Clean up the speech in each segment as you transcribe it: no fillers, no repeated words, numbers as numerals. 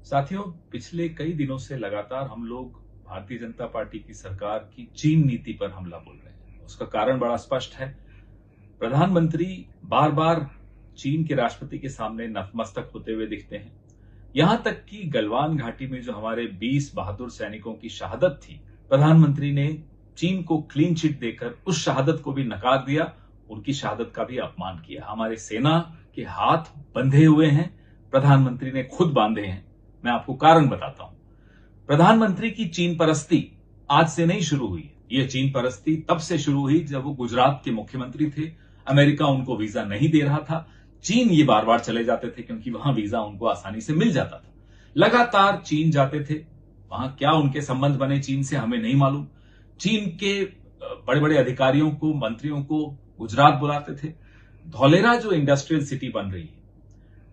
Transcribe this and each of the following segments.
साथियों, पिछले कई दिनों से लगातार हम लोग भारतीय जनता पार्टी की सरकार की चीन नीति पर हमला बोल रहे हैं। उसका कारण बड़ा स्पष्ट है। प्रधानमंत्री बार बार चीन के राष्ट्रपति के सामने नतमस्तक होते हुए दिखते हैं। यहां तक कि गलवान घाटी में जो हमारे 20 बहादुर सैनिकों की शहादत थी, प्रधानमंत्री ने चीन को क्लीन चिट देकर उस शहादत को भी नकार दिया, उनकी शहादत का भी अपमान किया। हमारे सेना के हाथ बंधे हुए हैं, प्रधानमंत्री ने खुद बांधे हैं। मैं आपको कारण बताता हूं। प्रधानमंत्री की चीन परस्ती आज से नहीं शुरू हुई। यह चीन परस्ती तब से शुरू हुई जब वो गुजरात के मुख्यमंत्री थे। अमेरिका उनको वीजा नहीं दे रहा था। चीन ये बार बार चले जाते थे क्योंकि वहां वीजा उनको आसानी से मिल जाता था। लगातार चीन जाते थे। वहां क्या उनके संबंध बने चीन से हमें नहीं मालूम। चीन के बड़े बड़े अधिकारियों को, मंत्रियों को गुजरात बुलाते थे। धौलेरा जो इंडस्ट्रियल सिटी बन रही है,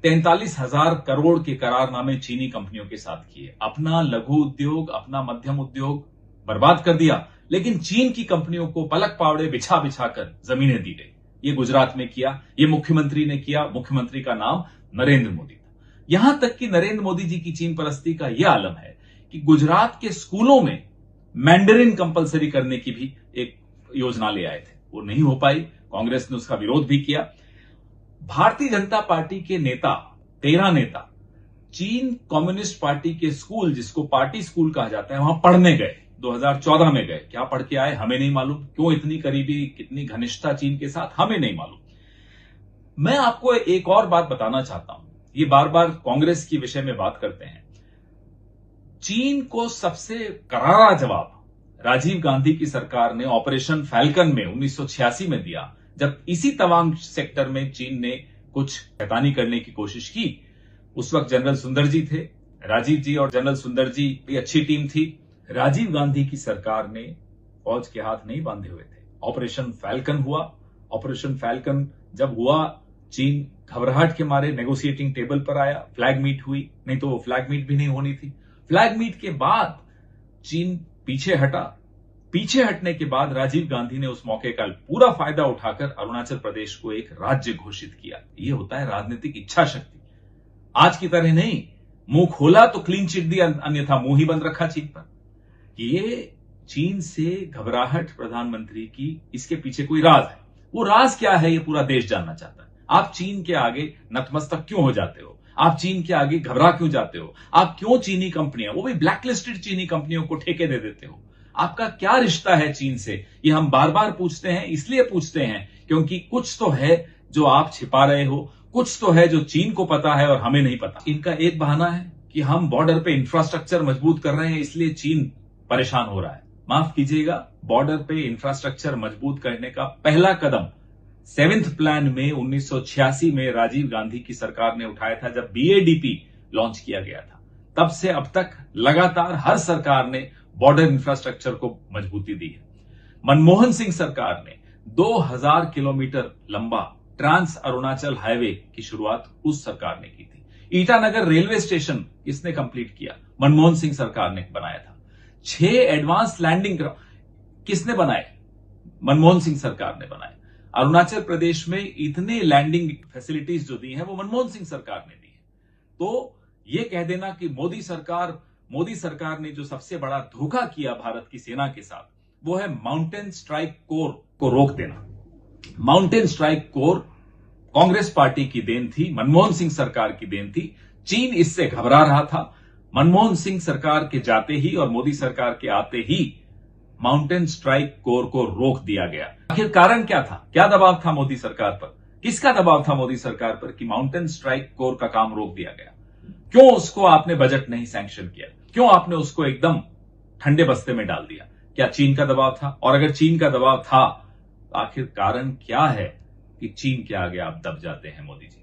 43,000 करोड़ के करारनामे चीनी कंपनियों के साथ किए। अपना लघु उद्योग, अपना मध्यम उद्योग बर्बाद कर दिया, लेकिन चीन की कंपनियों को पलक पावड़े बिछा बिछा कर जमीनें दी गई। ये गुजरात में किया, ये मुख्यमंत्री ने किया। मुख्यमंत्री का नाम नरेंद्र मोदी था। यहां तक कि नरेंद्र मोदी जी की चीन परस्ती का यह आलम है कि गुजरात के स्कूलों में मैंडरिन कंपलसरी करने की भी एक योजना ले आए थे। वो नहीं हो पाई। कांग्रेस ने उसका विरोध भी किया। भारतीय जनता पार्टी के नेता, 13 नेता चीन कम्युनिस्ट पार्टी के स्कूल, जिसको पार्टी स्कूल कहा जाता है, वहां पढ़ने गए। 2014 में गए। क्या पढ़ के आए हमें नहीं मालूम। क्यों इतनी करीबी, कितनी घनिष्ठता चीन के साथ, हमें नहीं मालूम। मैं आपको एक और बात बताना चाहता हूं। ये बार बार कांग्रेस के विषय में बात करते हैं। चीन को सबसे करारा जवाब राजीव गांधी की सरकार ने ऑपरेशन फैल्कन में 1986 में दिया, जब इसी तवांग सेक्टर में चीन ने कुछ शैतानी करने की कोशिश की। उस वक्त जनरल सुंदर जी थे। राजीव जी और जनरल सुंदर जी की अच्छी टीम थी। राजीव गांधी की सरकार ने फौज के हाथ नहीं बांधे हुए थे। ऑपरेशन फैल्कन हुआ। ऑपरेशन फैल्कन जब हुआ, चीन घबराहट के मारे नेगोशिएटिंग टेबल पर आया। फ्लैग मीट हुई, नहीं तो वो फ्लैग मीट भी नहीं होनी थी। फ्लैग मीट के बाद चीन पीछे हटा। पीछे हटने के बाद राजीव गांधी ने उस मौके का पूरा फायदा उठाकर अरुणाचल प्रदेश को एक राज्य घोषित किया। यह होता है राजनीतिक इच्छा शक्ति। आज की तरह नहीं, मुंह खोला तो क्लीन चिट दी, अन्यथा मुंह ही बंद रखा चीन पर। ये चीन से घबराहट प्रधानमंत्री की, इसके पीछे कोई राज है। वो राज क्या है, ये पूरा देश जानना चाहता है। आप चीन के आगे नतमस्तक क्यों हो जाते हो? आप चीन के आगे घबरा क्यों जाते हो? आप क्यों चीनी कंपनियां, वो भी ब्लैकलिस्टेड चीनी कंपनियों को ठेके दे देते हो? आपका क्या रिश्ता है चीन से? ये हम बार बार पूछते हैं। इसलिए पूछते हैं क्योंकि कुछ तो है जो आप छिपा रहे हो, कुछ तो है जो चीन को पता है और हमें नहीं पता। इनका एक बहाना है कि हम बॉर्डर पे इंफ्रास्ट्रक्चर मजबूत कर रहे हैं, इसलिए चीन परेशान हो रहा है। माफ कीजिएगा, बॉर्डर पे इंफ्रास्ट्रक्चर मजबूत करने का पहला कदम 7th प्लान में 1986 में राजीव गांधी की सरकार ने उठाया था, जब BADP लॉन्च किया गया था। तब से अब तक लगातार हर सरकार ने बॉर्डर इंफ्रास्ट्रक्चर को मजबूती दी है। मनमोहन सिंह सरकार ने 2000 किलोमीटर लंबा ट्रांस अरुणाचल हाईवे की शुरुआत उस सरकार ने की थी। ईटानगर रेलवे स्टेशन किसने कंप्लीट किया? मनमोहन सिंह सरकार ने बनाया था। 6 एडवांस लैंडिंग किसने बनाए? मनमोहन सिंह सरकार ने बनाए। अरुणाचल प्रदेश में इतने लैंडिंग फैसिलिटीज जो दी हैं, वो मनमोहन सिंह सरकार ने दी है। तो ये कह देना कि मोदी सरकार ने जो सबसे बड़ा धोखा किया भारत की सेना के साथ, वो है माउंटेन स्ट्राइक कोर को रोक देना। Mountain strike corps Congress party की देन थी, मनमोहन सिंह सरकार की देन थी। चीन इससे घबरा रहा था। मनमोहन सिंह सरकार के जाते ही और मोदी सरकार के आते ही माउंटेन स्ट्राइक कोर को रोक दिया गया। आखिर कारण क्या था? क्या दबाव था मोदी सरकार पर? किसका दबाव था मोदी सरकार पर कि माउंटेन स्ट्राइक कोर का काम रोक दिया गया? क्यों उसको आपने बजट नहीं सैंक्शन किया? क्यों आपने उसको एकदम ठंडे बस्ते में डाल दिया? क्या चीन का दबाव था? और अगर चीन का दबाव था, तो आखिर कारण क्या है कि चीन के आगे आप दब जाते हैं मोदी जी?